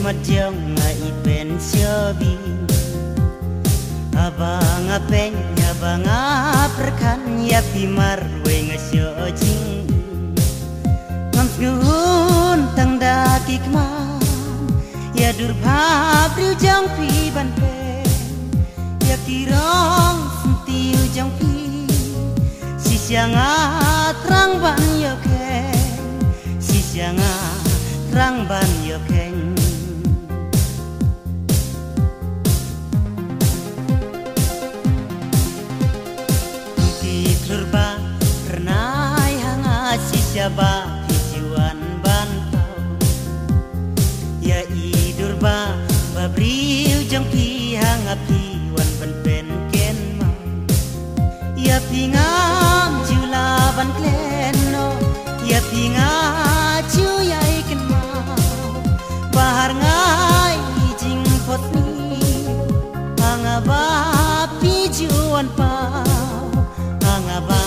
jong ngai pen siobi abang apen ya bang aperkan ya pimar weng sio jing ngun tang daki kman ya dur bhabril jong pi ban pe ya kirong sentiu jong pi si sianga trang ban yo ken si sianga trang ban yo ken Turba pernai hanga siapa tujuan bantau ya idurba babriu jang pi hanga piwan ban pen ken mau ya pingam jula ban kleno ya pinga chu ya iken mau bahar ngai jing pot ni hanga ba pijuan pa ngaba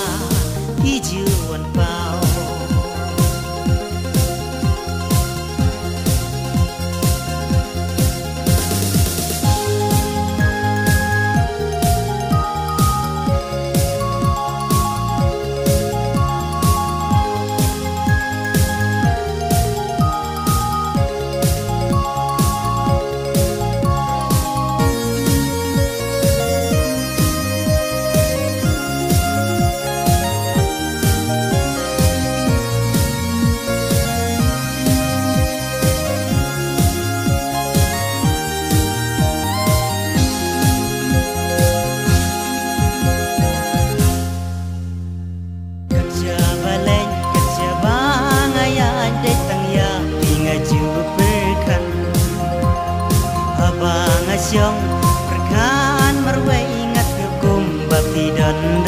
hijuan pau Siang perkan merway ngat hukum babi dan